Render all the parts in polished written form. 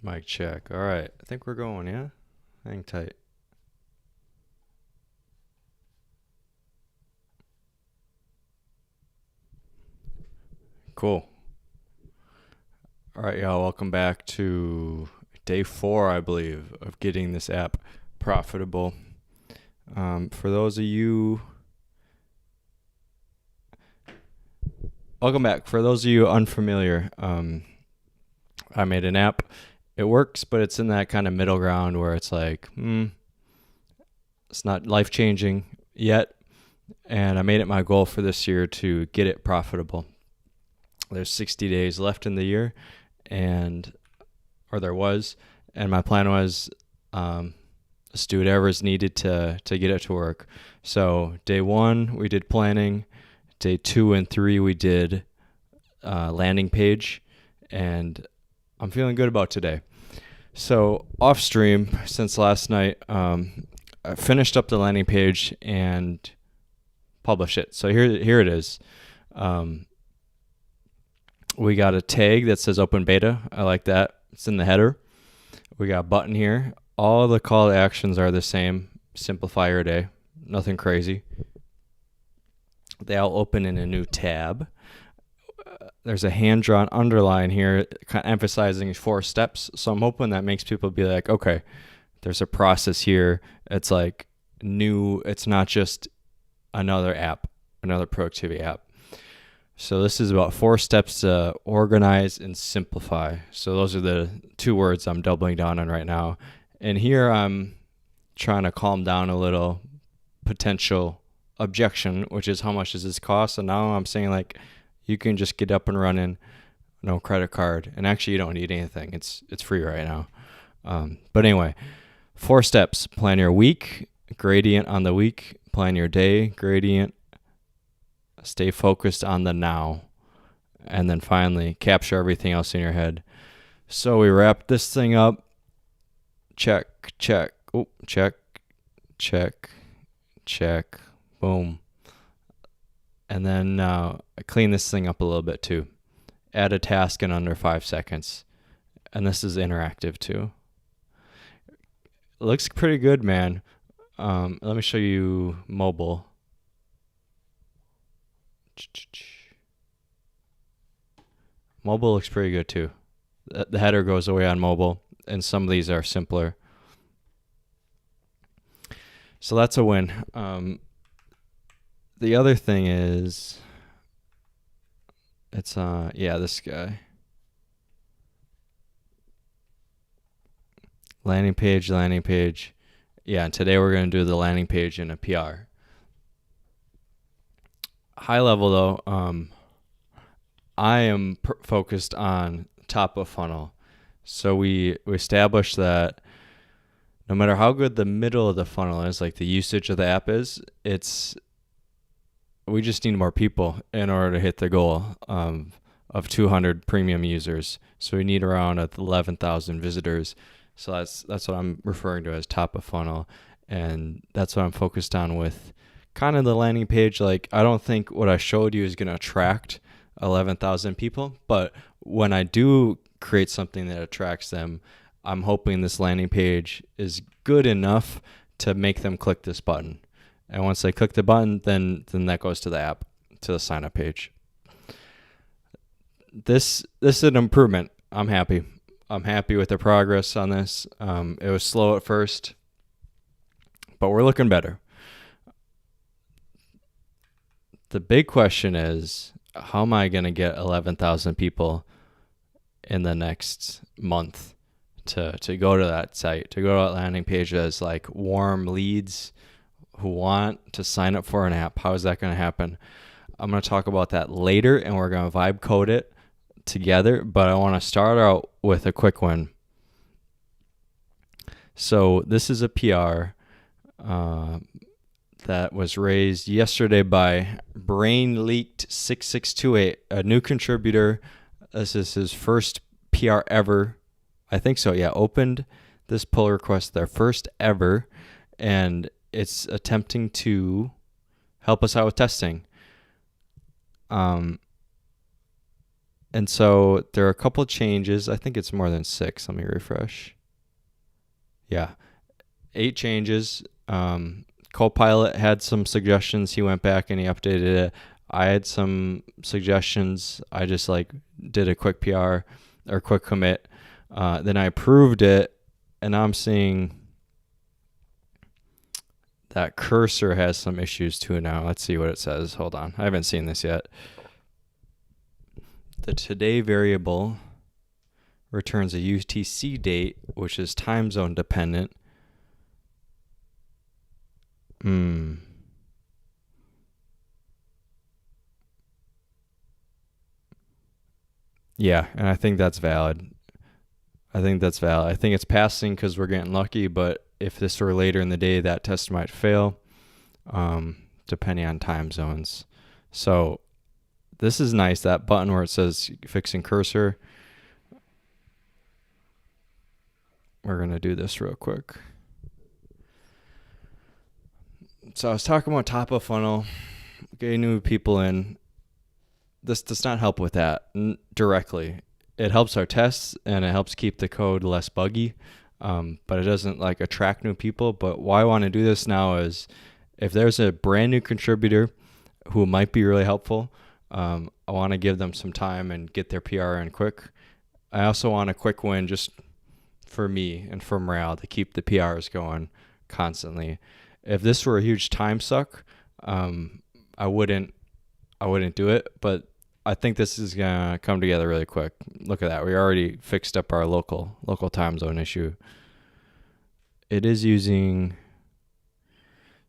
Mic check. All right. I think we're going, yeah? Hang tight. Cool. All right, y'all. Welcome back to day 4, I believe, of getting this app profitable. For those of you, welcome back. For those of you unfamiliar, I made an app. It works, but it's in that kind of middle ground where it's like, it's not life-changing yet. And I made it my goal for this year to get it profitable. There's 60 days left in the year, or there was, and my plan was just do whatever is needed to get it to work. So day 1 we did planning, day 2 and 3 we did landing page, and I'm feeling good about today. So off stream, since last night, I finished up the landing page and published it. So here it is. We got a tag that says open beta. I like that. It's in the header. We got a button here. All the call to actions are the same. Simplify your day. Nothing crazy. They all open in a new tab. There's a hand-drawn underline here kind of emphasizing 4 steps. So I'm hoping that makes people be like, okay, there's a process here. It's like new. It's not just another app, another productivity app. So this is about 4 steps to organize and simplify. So those are the 2 words I'm doubling down on right now. And here I'm trying to calm down a little potential objection, which is how much does this cost? And now I'm saying like you can just get up and running, no credit card, and actually you don't need anything. It's free right now. But anyway, 4 steps: plan your week, gradient on the week; plan your day, gradient; stay focused on the now; and then finally capture everything else in your head. So we wrap this thing up. Check, check, check, check, check, boom. And then I clean this thing up a little bit too. Add a task in under 5 seconds. And this is interactive too. It looks pretty good, man. Let me show you mobile. Mobile looks pretty good too. The header goes away on mobile, and some of these are simpler. So that's a win. The other thing is, it's this guy. Landing page. Yeah, and today we're going to do the landing page in a PR. High level though, I am focused on top of funnel. So we established that no matter how good the middle of the funnel is, like the usage of the app is, we just need more people in order to hit the goal of 200 premium users. So we need around 11,000 visitors. So that's what I'm referring to as top of funnel, and that's what I'm focused on with kind of the landing page. Like, I don't think what I showed you is going to attract 11,000 people, but when I do create something that attracts them, I'm hoping this landing page is good enough to make them click this button. And once they click the button, then that goes to the app, to the sign up page. This is an improvement. I'm happy with the progress on this. It was slow at first, but we're looking better. The big question is, how am I going to get 11,000 people in the next month to go to that site, to go to that landing page as like warm leads who want to sign up for an app? How is that going to happen? I'm going to talk about that later, and we're going to vibe code it together, but I want to start out with a quick one. So this is a PR that was raised yesterday by Brain Leaked 6628, a new contributor. This is his first PR ever. I think so, yeah. Opened this pull request, their first ever, and it's attempting to help us out with testing. And so there are a couple changes. I think it's more than 6. Let me refresh. Yeah, 8 changes. Copilot had some suggestions. He went back and he updated it. I had some suggestions. I just like did a quick PR or quick commit. Then I approved it, and I'm seeing that cursor has some issues too now. Let's see what it says. Hold on. I haven't seen this yet. The today variable returns a UTC date, which is time zone dependent. Yeah, and I think that's valid. I think it's passing because we're getting lucky, but if this were later in the day, that test might fail, depending on time zones. So this is nice, that button where it says fixing cursor. We're going to do this real quick. So I was talking about top of funnel, getting new people in. This does not help with that directly. It helps our tests and it helps keep the code less buggy, but it doesn't like attract new people. But why I want to do this now is if there's a brand new contributor who might be really helpful, I want to give them some time and get their PR in quick. I also want a quick win just for me and for morale to keep the PRs going constantly. If this were a huge time suck, I wouldn't do it, but I think this is gonna come together really quick. Look at that. We already fixed up our local time zone issue. It is using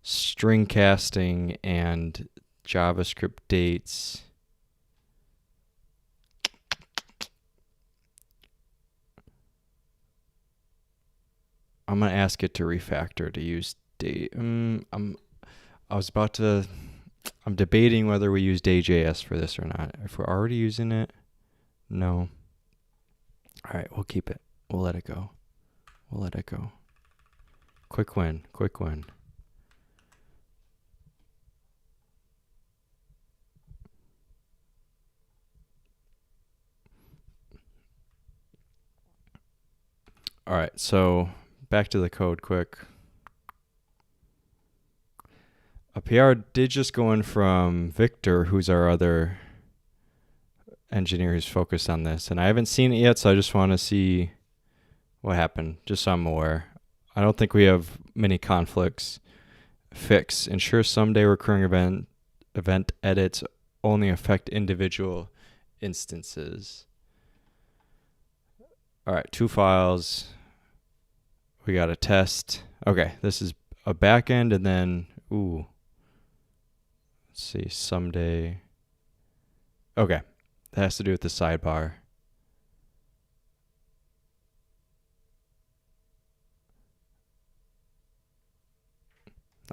string casting and JavaScript dates. I'm gonna ask it to refactor to use date. I'm debating whether we use day.js for this or not. If we're already using it, no. All right, we'll keep it. We'll let it go. Quick win. All right, so back to the code quick. A PR did just go in from Victor, who's our other engineer who's focused on this. And I haven't seen it yet, so I just want to see what happened, just so I'm aware. I don't think we have many conflicts. Fix. Ensure someday recurring event edits only affect individual instances. All right, 2 files. We got a test. Okay, this is a backend, and then, let's see, someday. Okay, that has to do with the sidebar.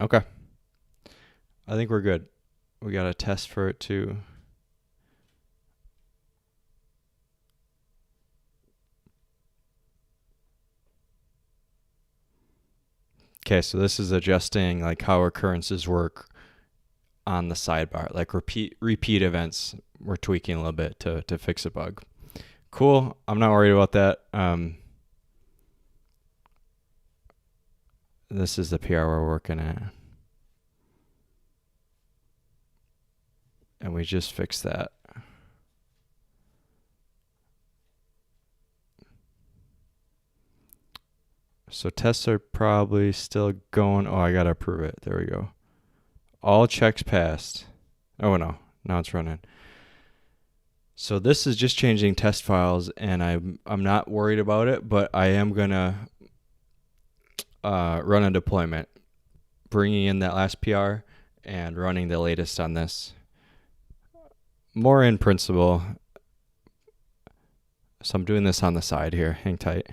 Okay. I think we're good. We got a test for it too. Okay, so this is adjusting like how occurrences work on the sidebar, like repeat events. We're tweaking a little bit to fix a bug. Cool. I'm not worried about that. This is the PR we're working at. And we just fixed that. So tests are probably still going. Oh, I got to approve it. There we go. All checks passed. Oh, no. Now it's running. So this is just changing test files, and I'm not worried about it, but I am going to run a deployment, bringing in that last PR and running the latest on this. More in principle. So I'm doing this on the side here. Hang tight.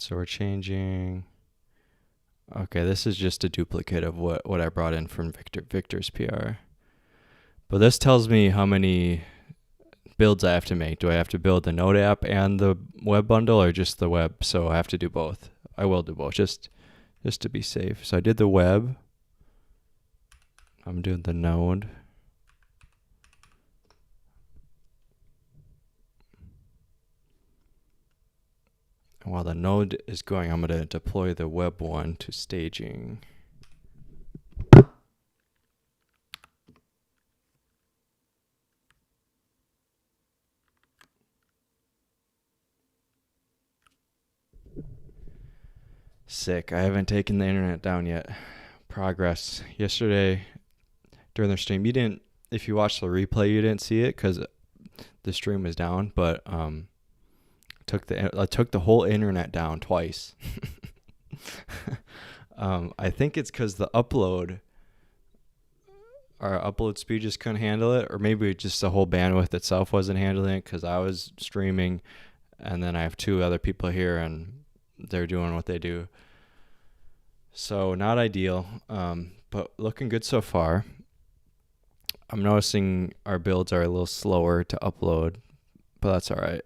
So we're changing. Okay, this is just a duplicate of what I brought in from Victor's PR. But this tells me how many builds I have to make. Do I have to build the Node app and the web bundle, or just the web? So I have to do both. I will do both, just to be safe. So I did the web. I'm doing the Node. And while the Node is going, I'm going to deploy the web one to staging. Sick. I haven't taken the internet down yet. Progress. Yesterday during the stream, if you watched the replay, you didn't see it because the stream was down, but I took the whole internet down twice. I think it's because our upload speed just couldn't handle it, or maybe just the whole bandwidth itself wasn't handling it because I was streaming, and then I have two other people here and they're doing what they do. So not ideal, but looking good so far. I'm noticing our builds are a little slower to upload, but that's all right.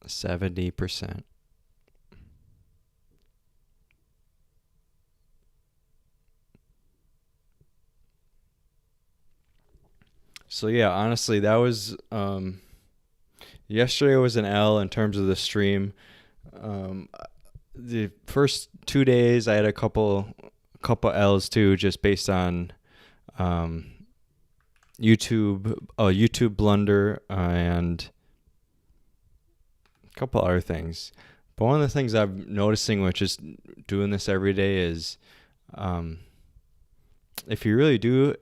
%70. So yeah, honestly, that was yesterday was an L in terms of the stream. The first 2 days I had a couple L's too, just based on YouTube blunder and a couple other things. But one of the things I'm noticing, which is doing this every day, is if you really do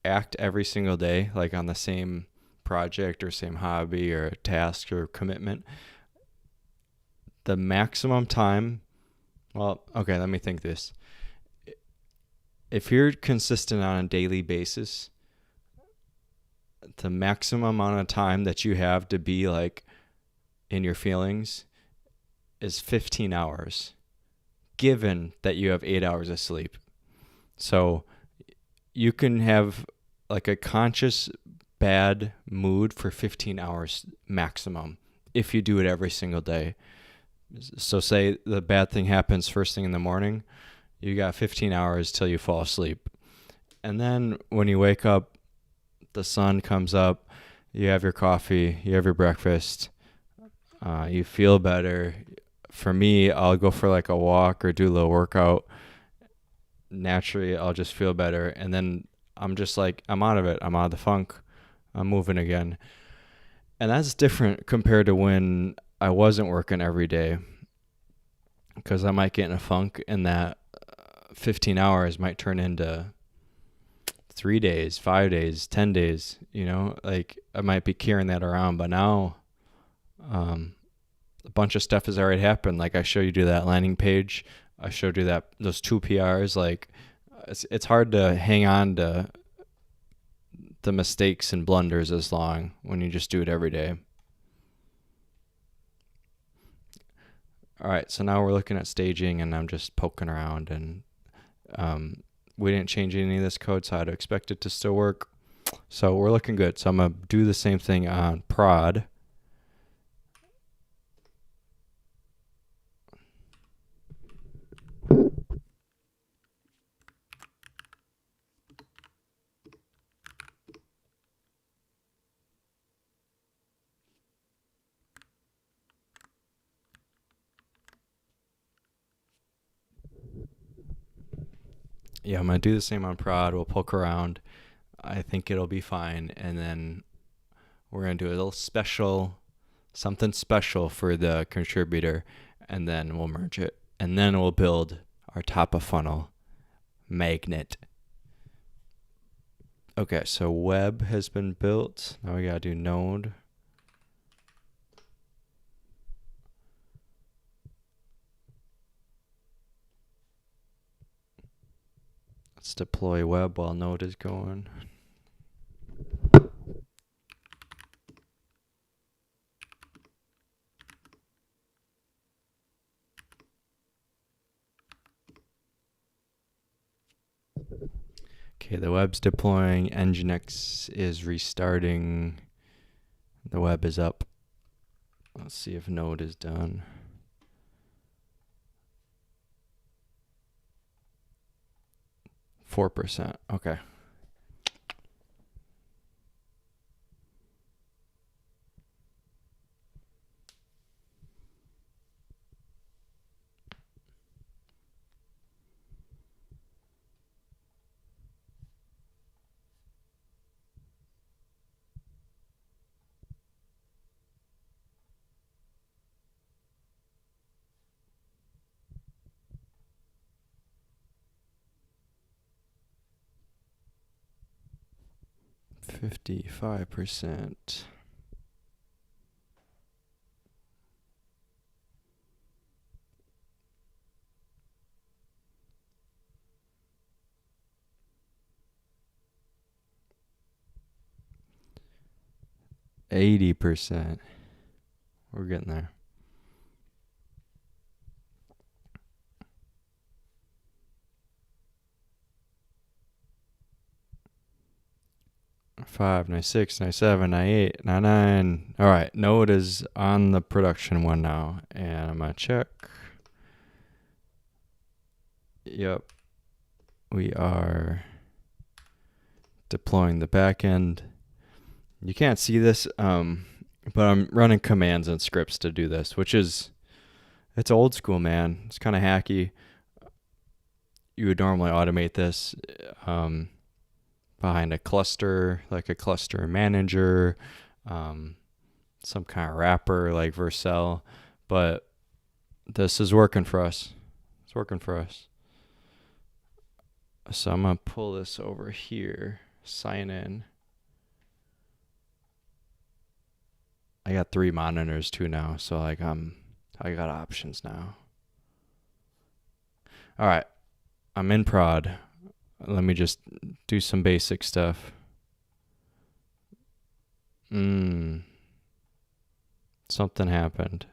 act every single day, like on the same project or same hobby or task or commitment, the maximum time, well, okay, let me think this. If you're consistent on a daily basis, the maximum amount of time that you have to be like in your feelings is 15 hours, given that you have 8 hours of sleep. So you can have like a conscious bad mood for 15 hours maximum if you do it every single day. So say the bad thing happens first thing in the morning, you got 15 hours till you fall asleep. And then when you wake up, the sun comes up, you have your coffee, you have your breakfast, you feel better. For me, I'll go for like a walk or do a little workout. Naturally, I'll just feel better. And then I'm just like, I'm out of it. I'm out of the funk. I'm moving again. And that's different compared to when I wasn't working every day, because I might get in a funk and that 15 hours might turn into 3 days, 5 days, 10 days, like I might be carrying that around. But now a bunch of stuff has already happened. Like I showed you that landing page. I showed you those 2 PRs. Like it's hard to hang on to the mistakes and blunders as long when you just do it every day. All right, so now we're looking at staging, and I'm just poking around, and we didn't change any of this code, so I'd expect it to still work. So we're looking good. So I'm going to do the same thing on prod. Yeah, I'm going to do the same on prod. We'll poke around. I think it'll be fine. And then we're going to do a little something special for the contributor. And then we'll merge it. And then we'll build our top of funnel magnet. Okay, so web has been built. Now we got to do node. Let's deploy web while Node is going. Okay, the web's deploying. Nginx is restarting. The web is up. Let's see if Node is done. %. Okay. %55. %80. We're getting there. Five, 96, 97, 98, 99. All right, Node is on the production one now, and I'm gonna check. Yep, we are deploying the backend. You can't see this, but I'm running commands and scripts to do this, which is, it's old school, man. It's kind of hacky. You would normally automate this behind a cluster, like a cluster manager, some kind of wrapper like Vercel, but this is working for us. It's working for us. So I'm gonna pull this over here, sign in. I got 3 monitors too now, so like I got options now. All right, I'm in prod. Let me just do some basic stuff. Something happened.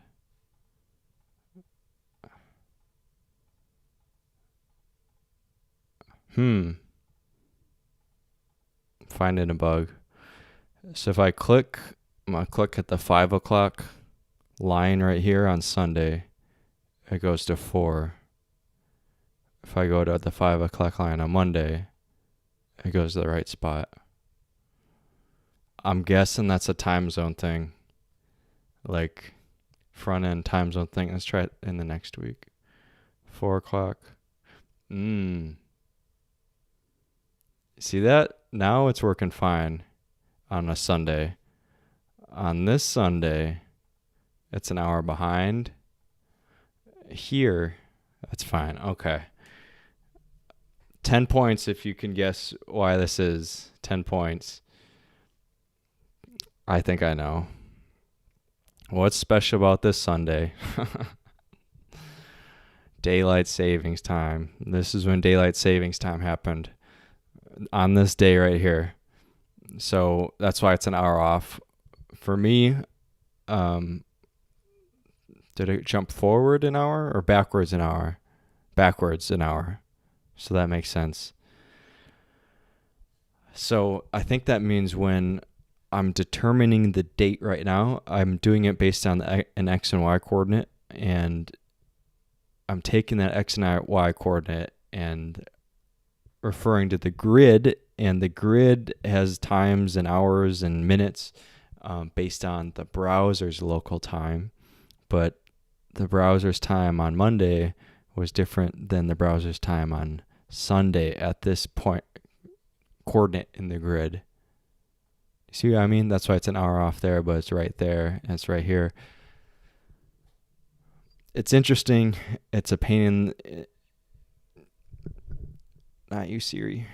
Finding a bug. So if I click, I'm gonna click at the 5 o'clock line right here on Sunday, it goes to 4. If I go to the 5 o'clock line on Monday, it goes to the right spot. I'm guessing that's a time zone thing, like front end time zone thing. Let's try it in the next week. 4 o'clock. See that? Now it's working fine on a Sunday. On this Sunday, it's an hour behind. Here, that's fine. Okay. 10 points if you can guess why this is. 10 points. I think I know. What's special about this Sunday? Daylight savings time. This is when daylight savings time happened. On this day right here. So that's why it's an hour off. For me, did it jump forward an hour or backwards an hour? Backwards an hour. So that makes sense. So I think that means when I'm determining the date right now, I'm doing it based on an X and Y coordinate, and I'm taking that X and Y coordinate and referring to the grid, and the grid has times and hours and minutes based on the browser's local time, but the browser's time on Monday was different than the browser's time on Sunday at this point coordinate in the grid. You see what I mean? That's why it's an hour off there, but it's right there and it's right here. It's interesting. It's a pain in... Not you, Siri.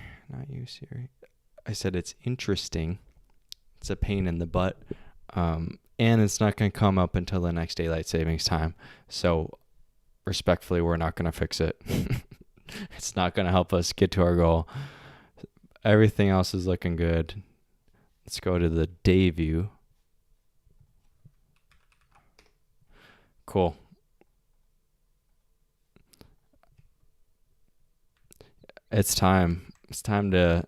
I said it's interesting. It's a pain in the butt. And it's not going to come up until the next daylight savings time. So respectfully, we're not going to fix it. It's not going to help us get to our goal. Everything else is looking good. Let's go to the day view. Cool. It's time. It's time to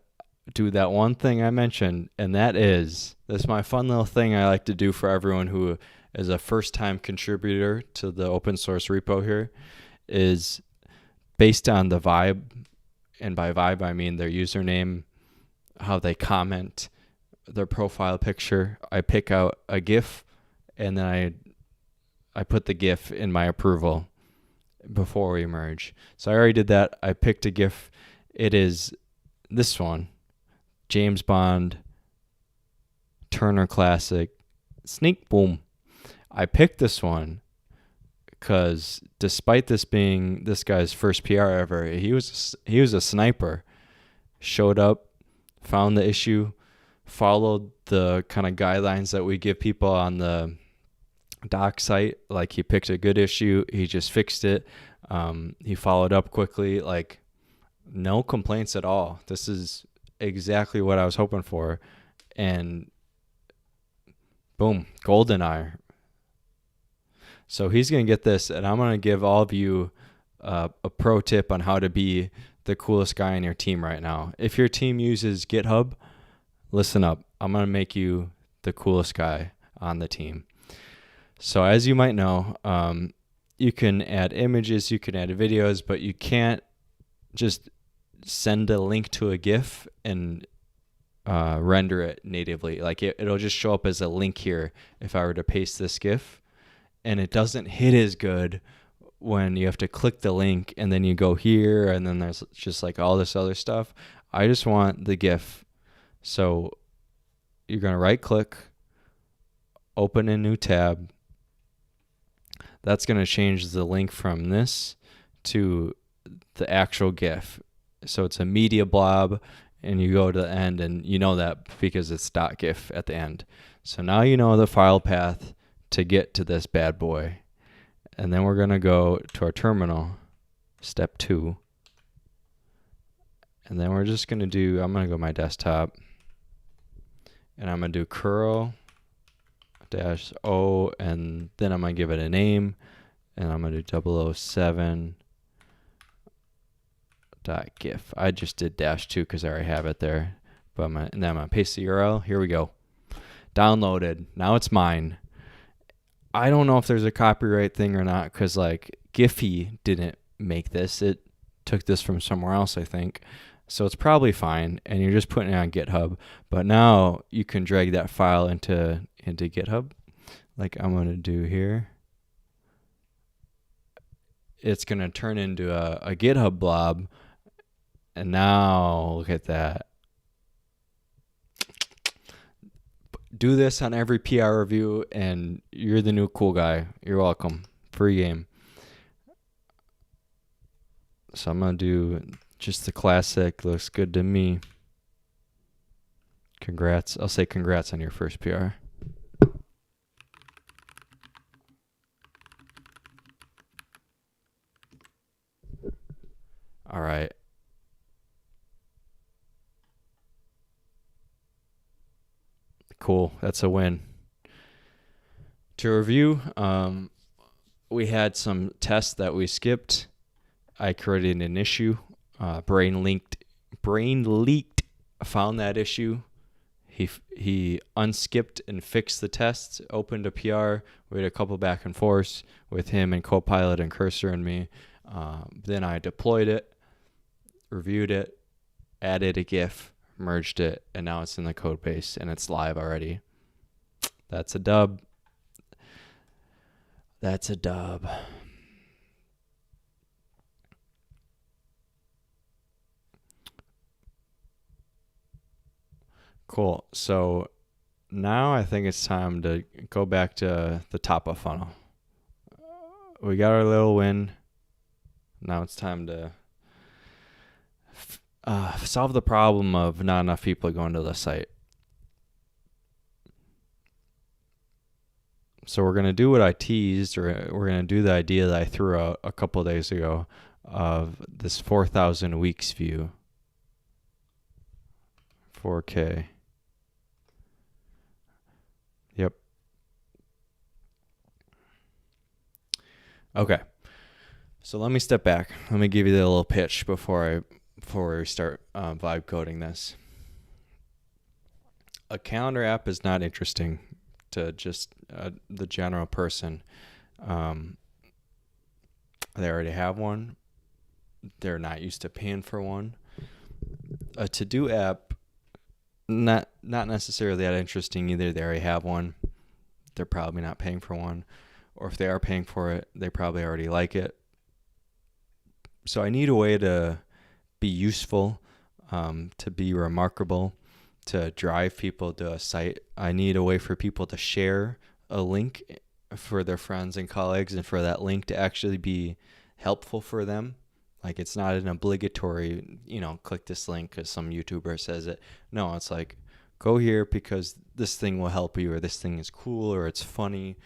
do that one thing I mentioned, and that's my fun little thing I like to do for everyone who is a first-time contributor to the open source repo here, is based on the vibe, and by vibe I mean their username, how they comment, their profile picture. I pick out a GIF, and then I put the GIF in my approval before we merge. So I already did that. I picked a GIF. It is this one, James Bond, Turner Classic, Sneak Boom. I picked this one because despite this being this guy's first PR ever, he was a sniper. Showed up, found the issue, followed the kind of guidelines that we give people on the doc site. Like, he picked a good issue, he just fixed it. He followed up quickly, like no complaints at all. This is exactly what I was hoping for. And boom, golden eye. So he's going to get this, and I'm going to give all of you a pro tip on how to be the coolest guy in your team right now. If your team uses GitHub, listen up. I'm going to make you the coolest guy on the team. So as you might know, you can add images, you can add videos, but you can't just send a link to a GIF and render it natively. Like it'll just show up as a link here if I were to paste this GIF, and it doesn't hit as good when you have to click the link and then you go here and then there's just like all this other stuff. I just want the GIF. So you're going to right click, open a new tab. That's going to change the link from this to the actual GIF. So it's a media blob, and you go to the end, and you know that because it's .gif at the end. So now you know the file path to get to this bad boy. And then we're going to go to our terminal, step 2. And then we're just going to do, I'm going to go to my desktop, and I'm going to do curl -o, and then I'm going to give it a name, and I'm going to do 007 .gif. I just did -2 because I already have it there. But and then I'm going to paste the URL. Here we go. Downloaded. Now it's mine. I don't know if there's a copyright thing or not, because like Giphy didn't make this. It took this from somewhere else, I think. So it's probably fine, and you're just putting it on GitHub. But now you can drag that file into GitHub, like I'm going to do here. It's going to turn into a GitHub blob, and now look at that. Do this on every PR review, and you're the new cool guy. You're welcome. Free game. So I'm going to do just the classic. Looks good to me. Congrats. I'll say congrats on your first PR. All right. Cool. That's a win. To review, we had some tests that we skipped. I created an issue. Brain leaked, found that issue. He unskipped and fixed the tests, opened a PR. We had a couple back and forths with him and Copilot and Cursor and me. Then I deployed it, reviewed it, added a GIF, merged it, and now it's in the code base and it's live already. That's a dub. That's a dub. Cool. So now I think it's time to go back to the top of funnel. We got our little win. Now it's time to solve the problem of not enough people going to the site. So we're going to do what I teased, or we're going to do the idea that I threw out a couple of days ago of this 4,000 weeks view. 4K. Yep. Okay. So let me step back. Let me give you the little pitch before we start vibe coding this. A calendar app is not interesting to just the general person. They already have one. They're not used to paying for one. A to-do app, not necessarily that interesting either. They already have one. They're probably not paying for one. Or if they are paying for it, they probably already like it. So I need a way to be useful, to be remarkable, to drive people to a site. I need a way for people to share a link for their friends and colleagues, and for that link to actually be helpful for them. Like, it's not an obligatory, click this link because some YouTuber says it. No, it's like, go here because this thing will help you, or this thing is cool, or it's funny.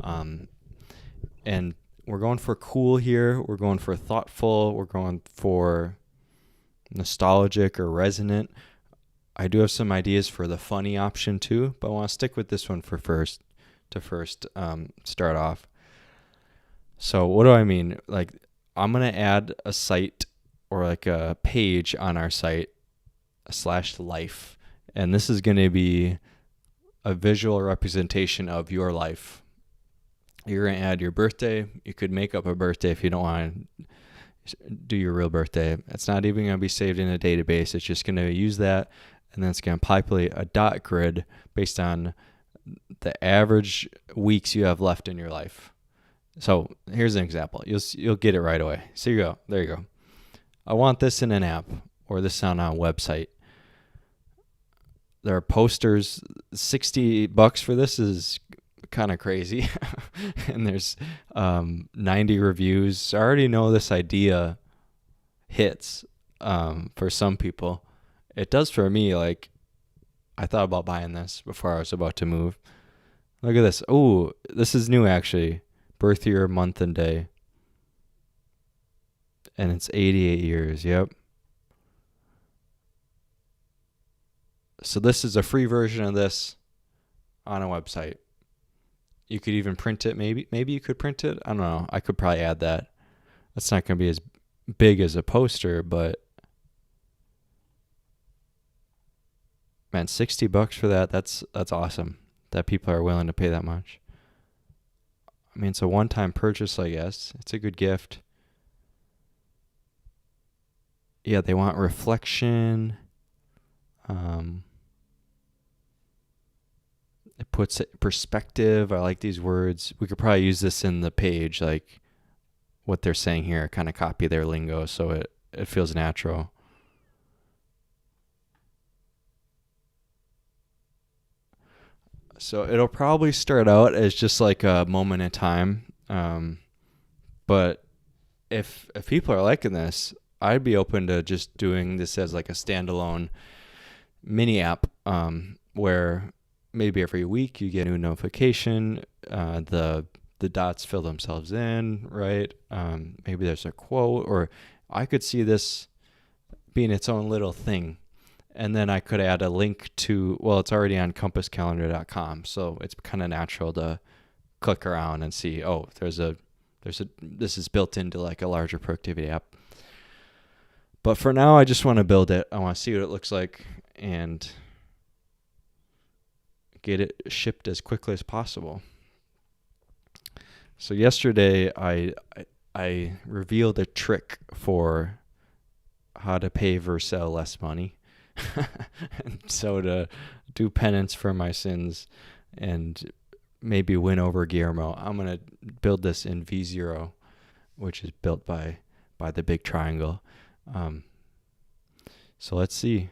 And we're going for cool here. We're going for thoughtful. We're going for nostalgic or resonant. I do have some ideas for the funny option too, but I want to stick with this one first start off. So what do I mean? Like, I'm going to add a site or like a page on our site /life. And this is going to be a visual representation of your life. You're going to add your birthday. You could make up a birthday if you don't want to do your real birthday. It's not even going to be saved in a database. It's just going to use that, and then it's going to populate a dot grid based on the average weeks you have left in your life. So here's an example. You'll get it right away. So there you go. I want this in an app, or this on a website. There are posters. $60 for this is kind of crazy. And there's 90 reviews. So I already know this idea hits for some people. It does for me. Like, I thought about buying this before I was about to move. Look at this. Oh, this is new actually. Birth year, month, and day. And it's 88 years. Yep. So this is a free version of this on a website. You could even print it. Maybe you could print it. I don't know. I could probably add that. That's not going to be as big as a poster, but man, $60 for that. That's awesome that people are willing to pay that much. I mean, it's a one-time purchase, I guess. It's a good gift. Yeah, they want reflection. It puts it in perspective. I like these words. We could probably use this in the page, like what they're saying here, kind of copy their lingo so it feels natural. So it'll probably start out as just like a moment in time. But if people are liking this, I'd be open to just doing this as like a standalone mini app, where maybe every week you get a new notification. The dots fill themselves in, right? Maybe there's a quote, or I could see this being its own little thing. And then I could add a link to, well, it's already on compasscalendar.com, so it's kind of natural to click around and see, oh, this is built into like a larger productivity app. But for now, I just want to build it. I want to see what it looks like and get it shipped as quickly as possible. So yesterday, I revealed a trick for how to pay Vercel less money. And so to do penance for my sins and maybe win over Guillermo, I'm going to build this in V0, which is built by the big triangle. So let's see.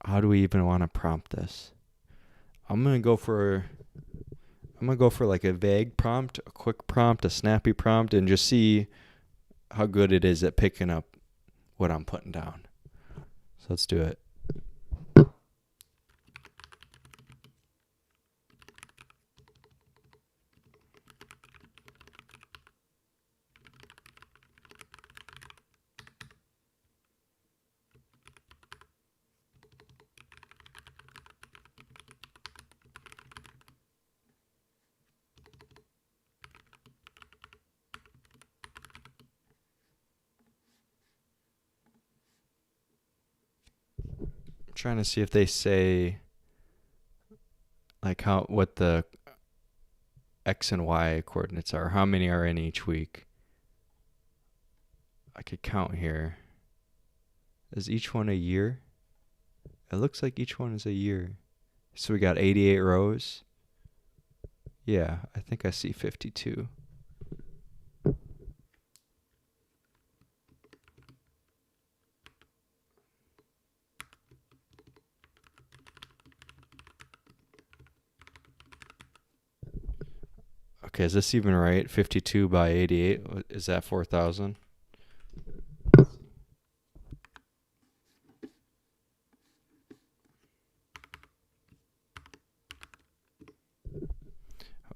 How do we even want to prompt this? I'm going to go for like a vague prompt, a quick prompt, a snappy prompt, and just see how good it is at picking up what I'm putting down. So let's do it. trying to see if they say like what the X and Y coordinates are. How many are in each week? I could count here. Is each one a year? It looks like each one is a year. So we got 88 rows. Yeah, I think I see 52. Okay, is this even right? 52 by 88, is that 4,000?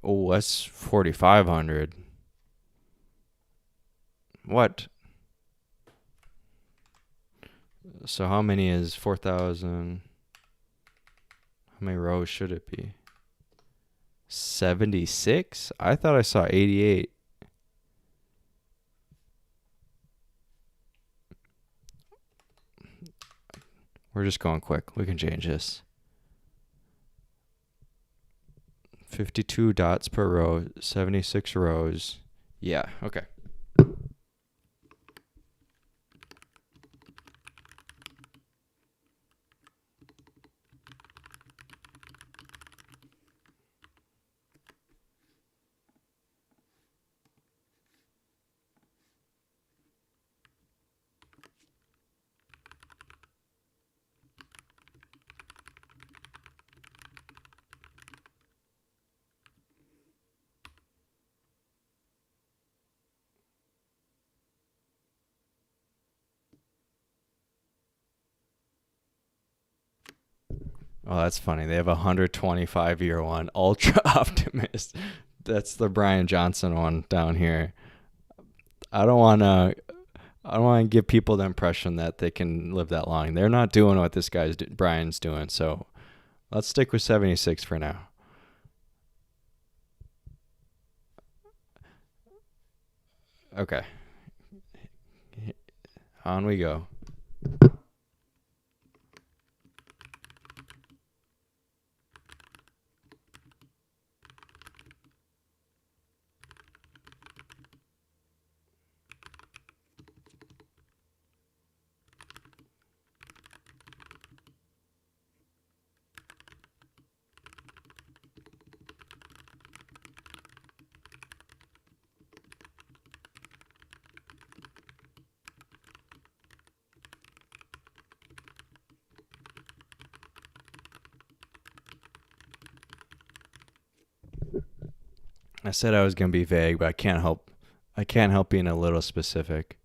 Oh, that's 4,500. What? So how many is 4,000? How many rows should it be? 76? I thought I saw 88. We're just going quick. We can change this. 52 dots per row, 76 rows. Yeah, okay. Oh, that's funny. They have a 125-year one, Ultra Optimist. That's the Brian Johnson one down here. I don't want to give people the impression that they can live that long. They're not doing what this Brian's doing. So let's stick with 76 for now. Okay. On we go. I said I was going to be vague, but I can't help being a little specific.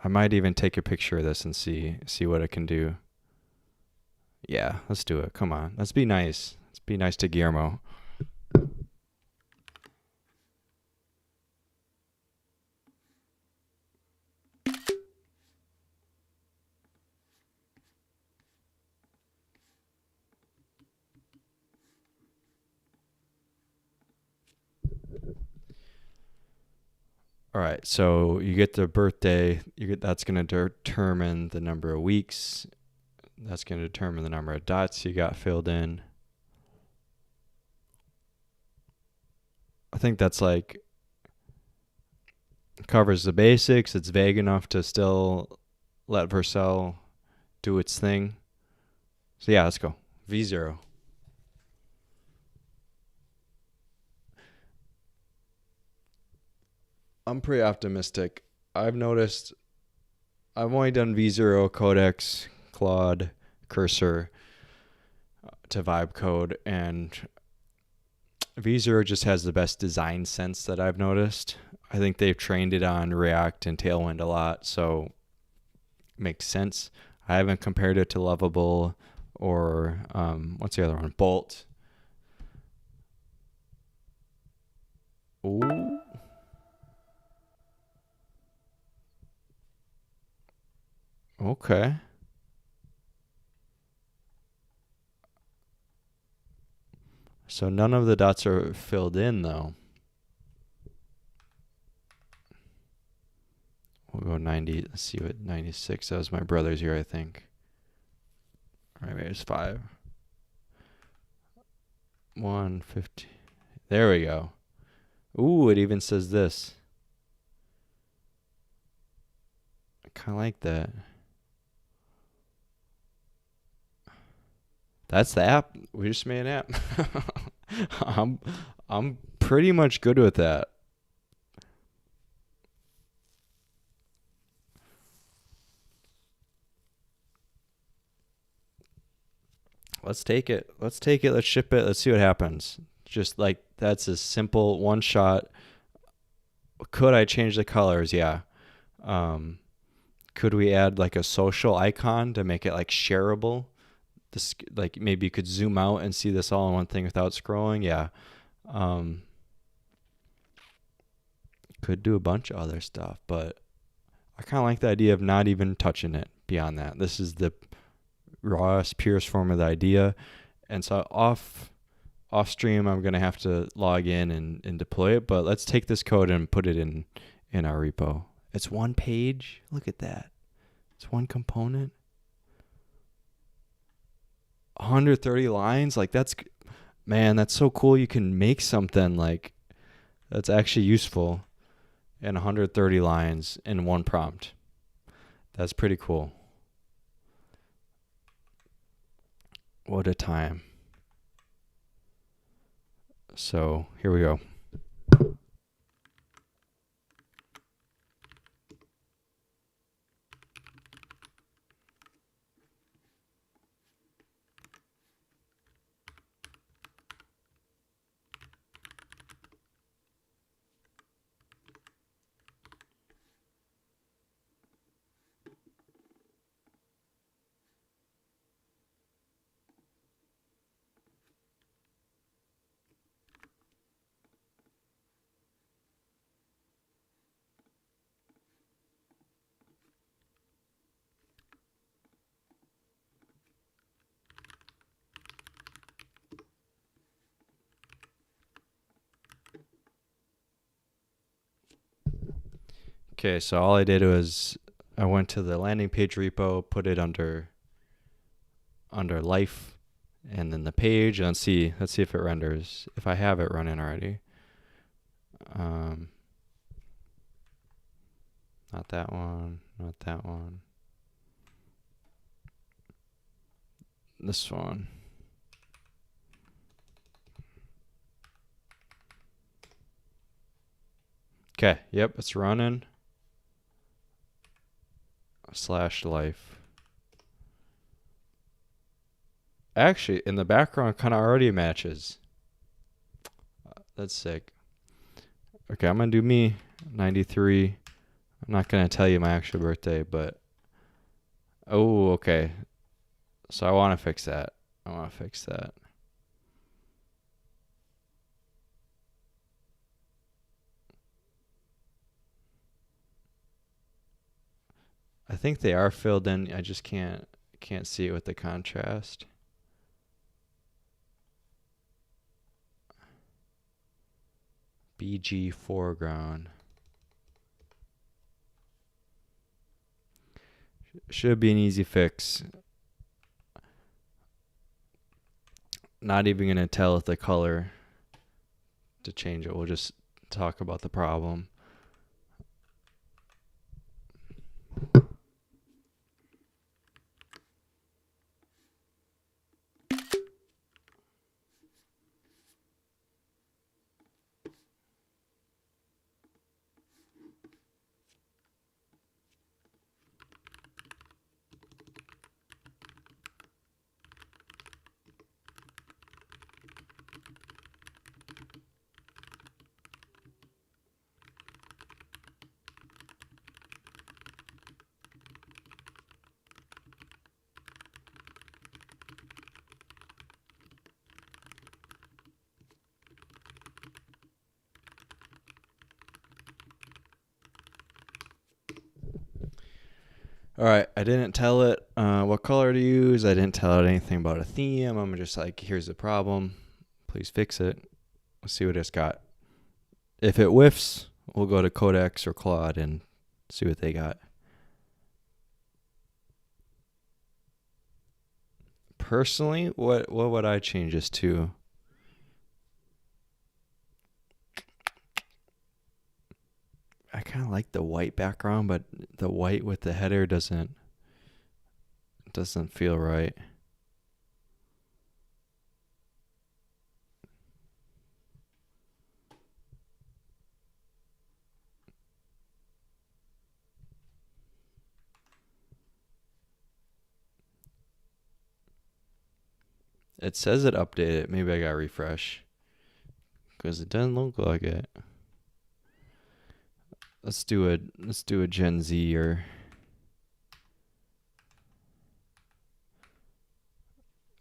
I might even take a picture of this and see what it can do. Yeah, let's do it. Come on. Let's be nice. Let's be nice to Guillermo. All right, so you get the birthday. That's going to determine the number of weeks. That's going to determine the number of dots you got filled in. I think that's like covers the basics. It's vague enough to still let Vercel do its thing. So yeah, let's go. V0. I'm pretty optimistic. I've noticed I've only done V0, Codex, Claude, Cursor to vibe code, and V0 just has the best design sense that I've noticed. I think they've trained it on React and Tailwind a lot, so it makes sense. I haven't compared it to Lovable or what's the other one? Bolt. Ooh. Okay. So none of the dots are filled in though. We'll go 90. Let's see what 96. That was my brother's year, I think. All right, Here's 5. 150. There we go. Ooh, it even says this. I kind of like that. That's the app. We just made an app. I'm pretty much good with that. Let's take it. Let's take it. Let's ship it. Let's see what happens. Just like that's a simple one shot. Could I change the colors? Yeah. Could we add like a social icon to make it like shareable? This like maybe you could zoom out and see this all in one thing without scrolling. Yeah. Could do a bunch of other stuff, but I kind of like the idea of not even touching it beyond that. This is the rawest, purest form of the idea. And so off stream, I'm going to have to log in and deploy it. But let's take this code and put it in our repo. It's one page. Look at that. It's one component. 130 lines. Like that's so cool. You can make something like that's actually useful in 130 lines in one prompt. That's pretty cool. What a time. So here we go. Okay, so all I did was I went to the landing page repo, put it under life, and then the page, and let's see if it renders. If I have it running already. Not that one, not that one. This one. Okay, yep, it's running. /life. Actually, in the background, kind of already matches. That's sick. Okay, I'm gonna do me, 93. I'm not gonna tell you my actual birthday, but oh, okay. So I want to fix that. I think they are filled in. I just can't see it with the contrast. BG foreground. Should be an easy fix. Not even going to tell it the color to change it. We'll just talk about the problem. All right, I didn't tell it what color to use. I didn't tell it anything about a theme. I'm just like, here's the problem. Please fix it. Let's see what it's got. If it whiffs, we'll go to Codex or Claude and see what they got. Personally, what would I change this to? I kind of like the white background, but the white with the header doesn't feel right. It says it updated. Maybe I got to refresh because it doesn't look like it. Let's do a Gen Z or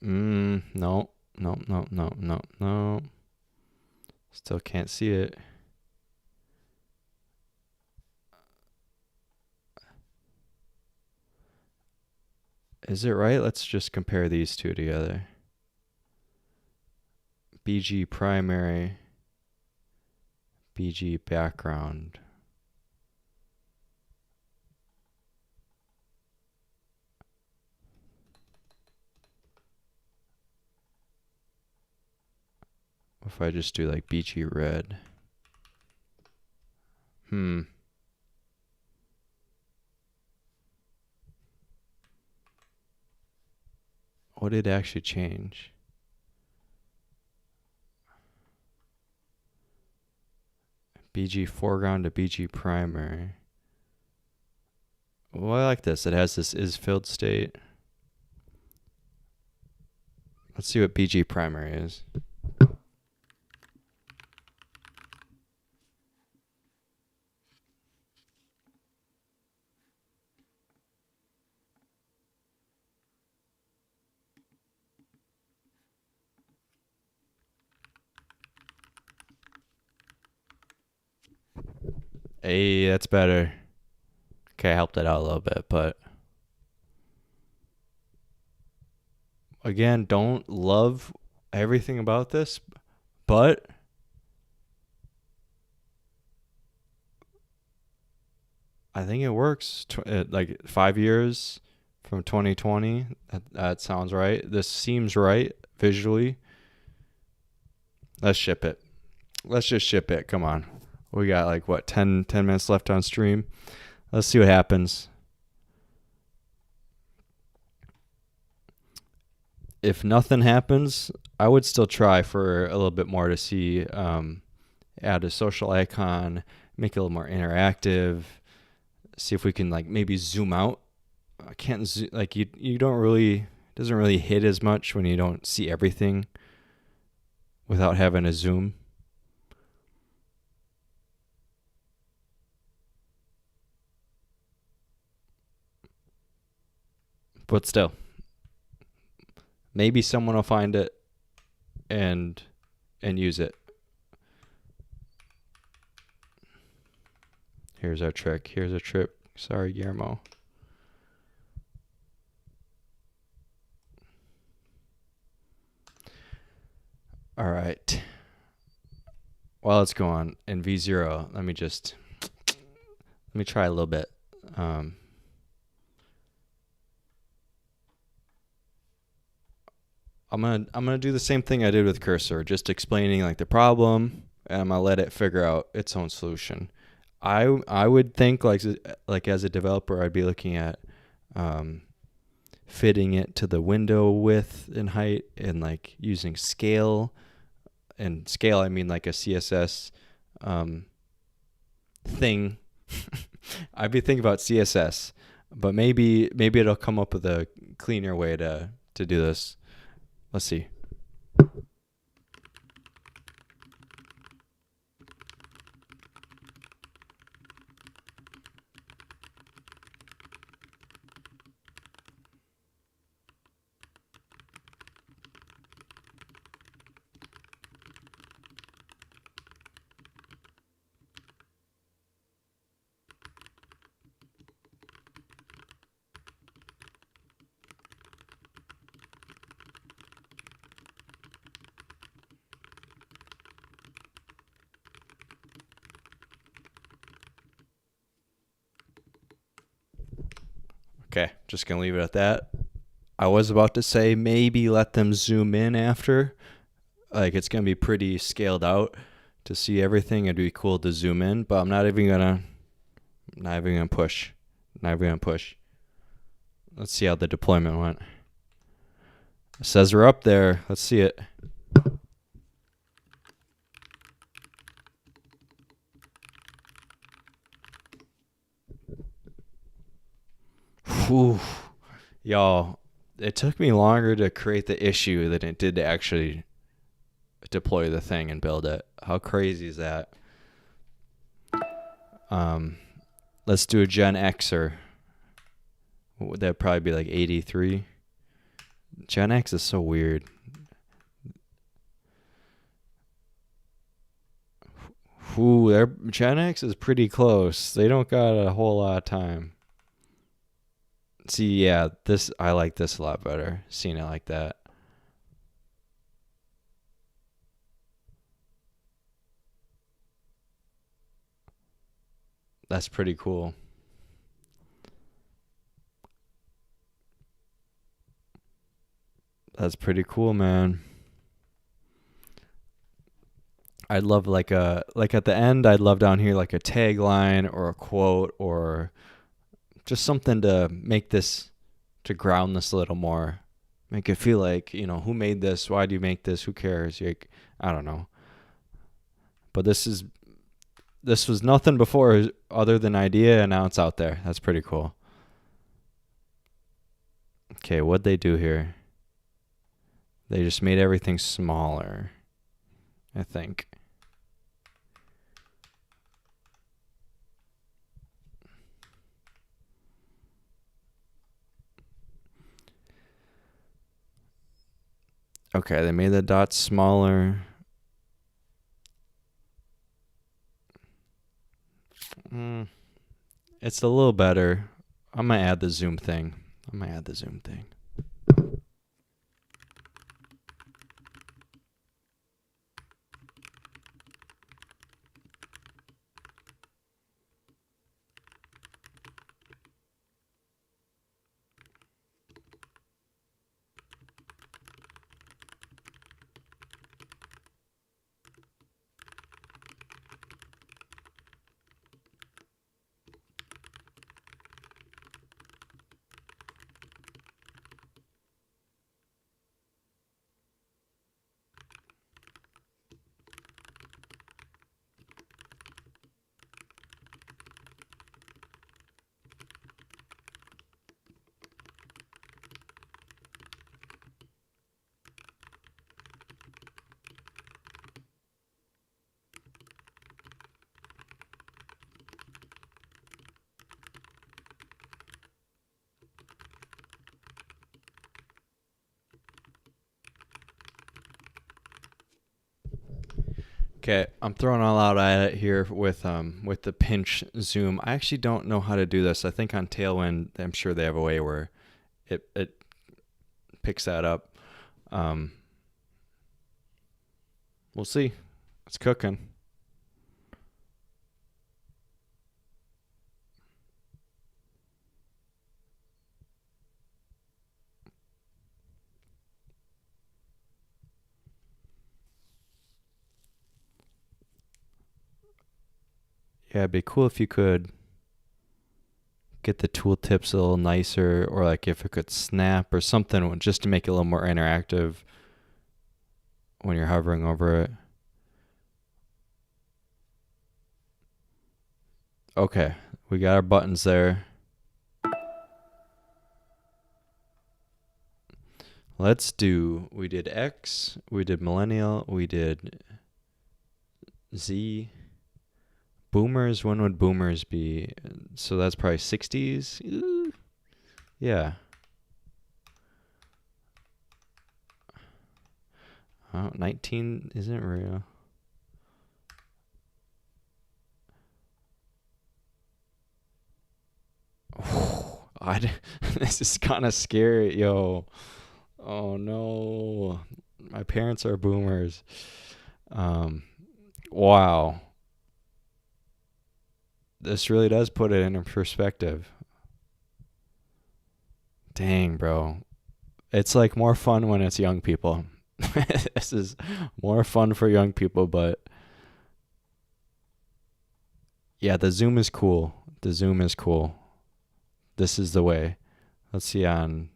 no. No. Still can't see it. Is it right? Let's just compare these two together. BG primary, BG background. If I just do like BG red. What did actually change? BG foreground to BG primary. Well, I like this. It has this is filled state. Let's see what BG primary is. Hey, that's better. Okay, I helped that out a little bit, but again, don't love everything about this, but I think it works. Like 5 years from 2020, that sounds right. This seems right visually. Let's ship it. Let's just ship it. Come on. We got like, what, 10 minutes left on stream. Let's see what happens. If nothing happens, I would still try for a little bit more to see, add a social icon, make it a little more interactive, see if we can like maybe zoom out. I can't like you don't really, it doesn't really hit as much when you don't see everything without having a zoom. But still, maybe someone will find it and use it. Here's our trick. Here's a trick. Sorry, Guillermo. All right. While it's going in V0, let me try a little bit. I'm gonna do the same thing I did with cursor, just explaining like the problem, and I'm gonna let it figure out its own solution. I would think like as a developer, I'd be looking at fitting it to the window width and height, and like using scale. And scale, I mean like a CSS thing. I'd be thinking about CSS, but maybe it'll come up with a cleaner way to do this. Let's see. Okay, just gonna leave it at that. I was about to say maybe let them zoom in after. Like it's gonna be pretty scaled out to see everything. It'd be cool to zoom in, but I'm not even gonna push. Not even gonna push. Let's see how the deployment went. It says we're up there. Let's see it. Whew. Y'all, it took me longer to create the issue than it did to actually deploy the thing and build it. How crazy is that? Let's do a Gen Xer. What would that probably be, like 83? Gen X is so weird. Ooh, their Gen X is pretty close. They don't got a whole lot of time. See, yeah, this I like this a lot better. Seeing it like that. That's pretty cool. That's pretty cool, man. I'd love like at the end, I'd love down here like a tagline or a quote or just something to make this to ground this a little more. Make it feel like, who made this? Why do you make this? Who cares? Like, I don't know. But this was nothing before other than idea, and now it's out there. That's pretty cool. Okay, what'd they do here? They just made everything smaller, I think. Okay, they made the dots smaller. It's a little better. I'm going to add the zoom thing. Okay, I'm throwing all out at it here with the pinch zoom. I actually don't know how to do this. I think on Tailwind, I'm sure they have a way where it picks that up. We'll see. It's cooking. Yeah, it'd be cool if you could get the tooltips a little nicer, or like if it could snap or something just to make it a little more interactive when you're hovering over it. Okay, we got our buttons there. We did X, we did millennial, we did Z. Boomers, when would boomers be? So that's probably 60s? Yeah. Oh, 19 isn't real. This is kind of scary, yo. Oh no. My parents are boomers. Wow. This really does put it in perspective. Dang, bro. It's like more fun when it's young people. This is more fun for young people, but yeah, the zoom is cool. The zoom is cool. This is the way. Let's see on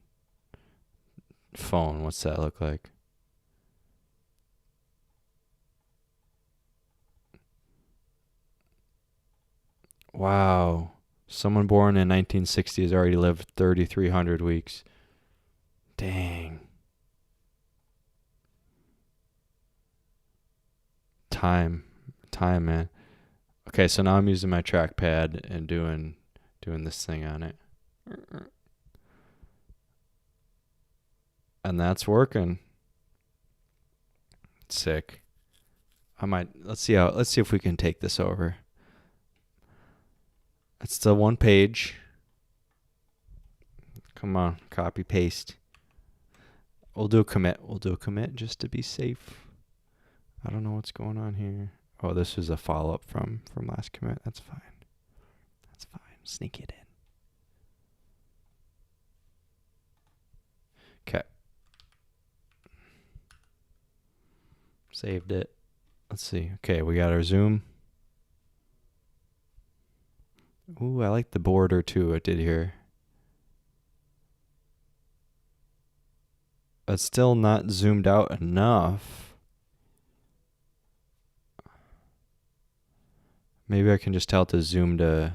phone. What's that look like? Wow. Someone born in 1960 has already lived 3,300 weeks. Dang. Time. Time, man. Okay, so now I'm using my trackpad and doing this thing on it. And that's working. Sick. Let's see if we can take this over. It's still one page. Come on, copy paste. We'll do a commit. We'll do a commit just to be safe. I don't know what's going on here. Oh, this is a follow-up from last commit. That's fine. That's fine. Sneak it in. Okay. Saved it. Let's see. Okay, we got our zoom. Ooh, I like the border too it did here. It's still not zoomed out enough. Maybe I can just tell it to zoom to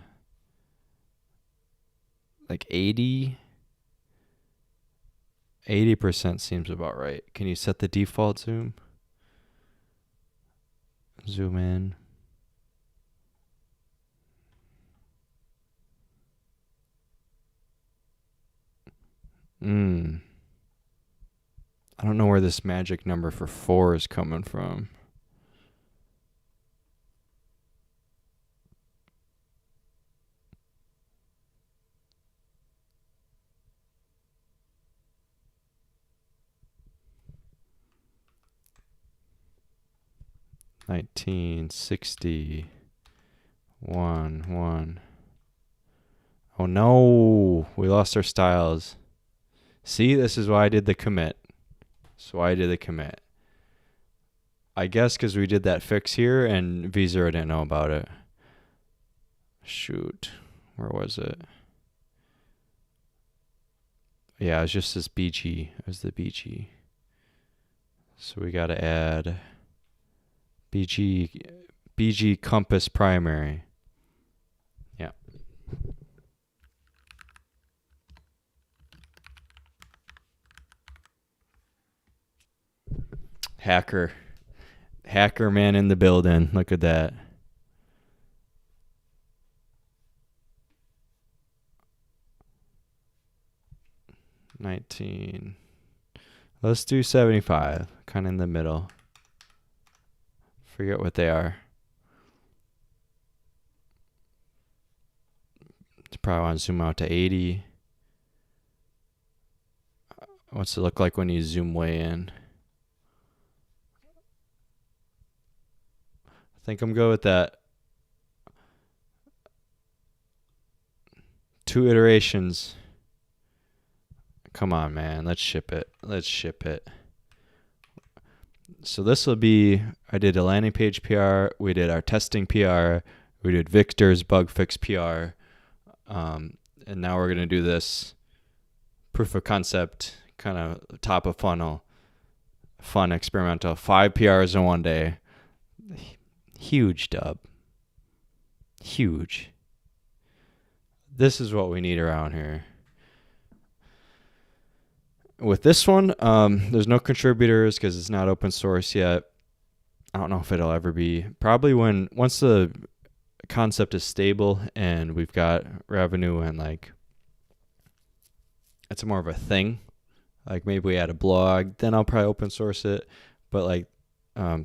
like 80. 80% seems about right. Can you set the default zoom? Zoom in. I don't know where this magic number for 4 is coming from. $19.61. Oh no, we lost our styles. See, this is why I did the commit. I guess because we did that fix here and V0 didn't know about it. Shoot, where was it? Yeah, it was just this BG. It was the BG. So we got to add BG compass primary. Yeah. Hacker man in the building. Look at that. $19. Let's do 75. Kind of in the middle. Forget what they are. Probably want to zoom out to 80. What's it look like when you zoom way in? I think I'm good with that. 2 iterations. Come on, man. Let's ship it. So this will be, I did a landing page PR. We did our testing PR. We did Victor's bug fix PR. And now we're going to do this proof of concept, kind of top of funnel, fun experimental. 5 PRs in one day. Huge dub. Huge. This is what we need around here. With this one, there's no contributors because it's not open source yet. I don't know if it'll ever be. Probably once the concept is stable and we've got revenue and like it's more of a thing. Like maybe we add a blog, then I'll probably open source it. But like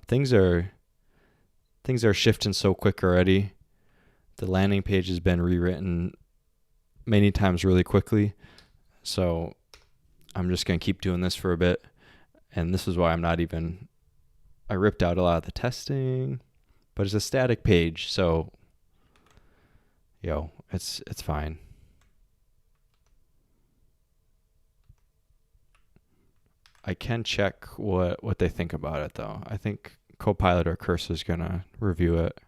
things are shifting so quick already. The landing page has been rewritten many times really quickly. So I'm just going to keep doing this for a bit. And this is why I ripped out a lot of the testing, but it's a static page. So, it's fine. I can check what they think about it though. I think Copilot or Cursor is gonna review it.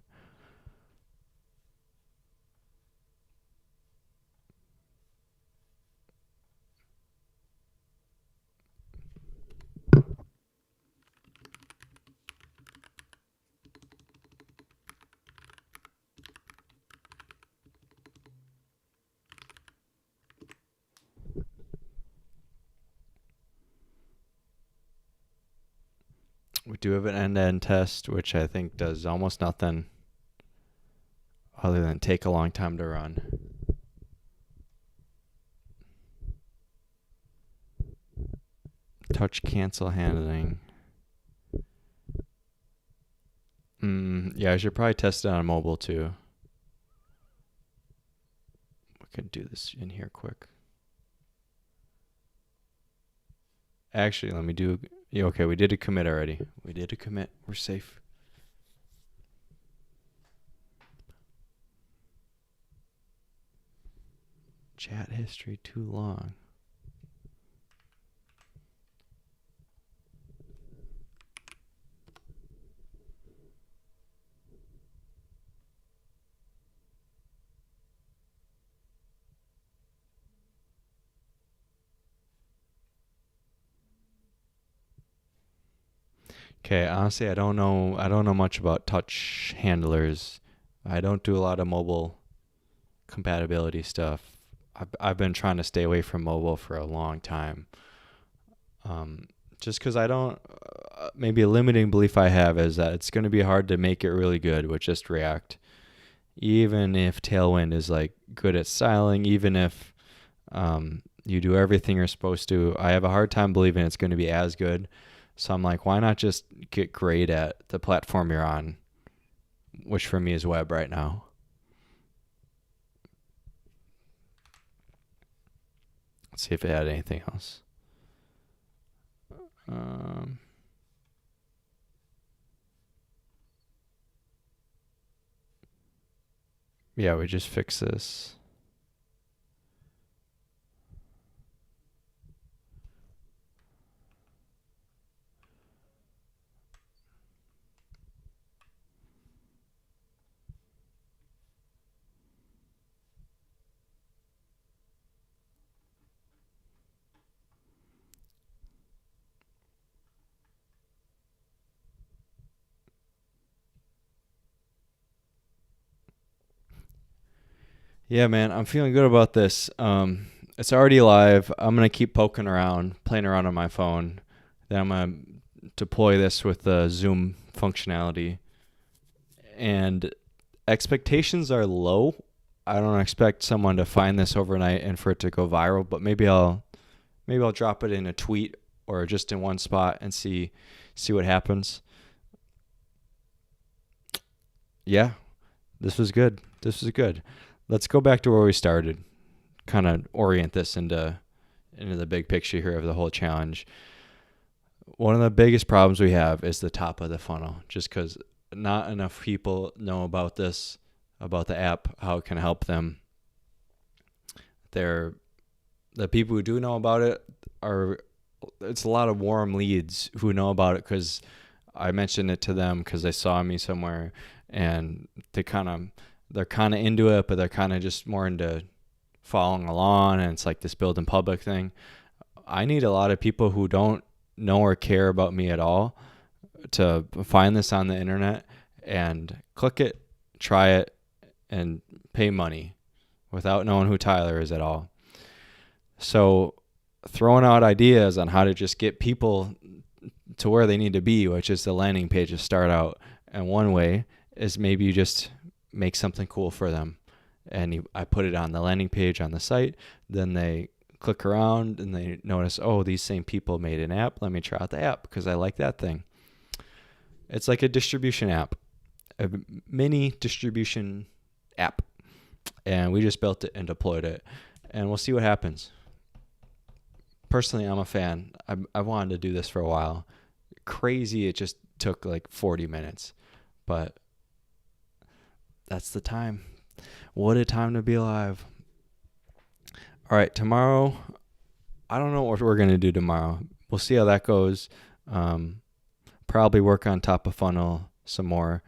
We do have an end-to-end test, which I think does almost nothing other than take a long time to run. Touch cancel handling. Yeah, I should probably test it on mobile too. We could do this in here quick. Actually, let me do. Yeah, okay, we did a commit already. We did a commit. We're safe. Chat history too long. Okay, honestly, I don't know much about touch handlers. I don't do a lot of mobile compatibility stuff. I've been trying to stay away from mobile for a long time. Just because I don't, maybe a limiting belief I have is that it's going to be hard to make it really good with just React. Even if Tailwind is like good at styling, even if you do everything you're supposed to, I have a hard time believing it's going to be as good. So I'm like, why not just get great at the platform you're on, which for me is web right now. Let's see if it had anything else. Yeah, we just fix this. Yeah, man, I'm feeling good about this. It's already live. I'm gonna keep poking around, playing around on my phone. Then I'm gonna deploy this with the Zoom functionality. And expectations are low. I don't expect someone to find this overnight and for it to go viral, but maybe I'll drop it in a tweet or just in one spot and see what happens. Yeah, this was good. Let's go back to where we started. Kind of orient this into the big picture here of the whole challenge. One of the biggest problems we have is the top of the funnel, just because not enough people know about this, about the app, how it can help them. The people who do know about it it's a lot of warm leads who know about it because I mentioned it to them because they saw me somewhere and they're kind of into it, but they're kind of just more into following along, and it's like this build in public thing. I need a lot of people who don't know or care about me at all to find this on the internet and click it, try it, and pay money without knowing who Tyler is at all. So throwing out ideas on how to just get people to where they need to be, which is the landing page to start out. And one way is maybe you just make something cool for them. And I put it on the landing page on the site. Then they click around and they notice, oh, these same people made an app. Let me try out the app because I like that thing. It's like a distribution app, a mini distribution app. And we just built it and deployed it. And we'll see what happens. Personally, I'm a fan. I wanted to do this for a while. Crazy, it just took like 40 minutes. But that's the time. What a time to be alive. All right, tomorrow, I don't know what we're going to do tomorrow. we'll see how that goes. Probably work on top of funnel some more.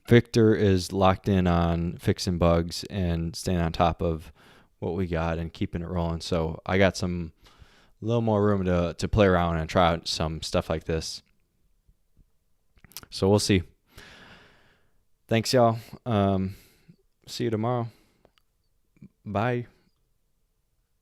Victor is locked in on fixing bugs and staying on top of what we got and keeping it rolling. So I got a little more room to play around and try out some stuff like this. So we'll see. Thanks, y'all. See you tomorrow. Bye.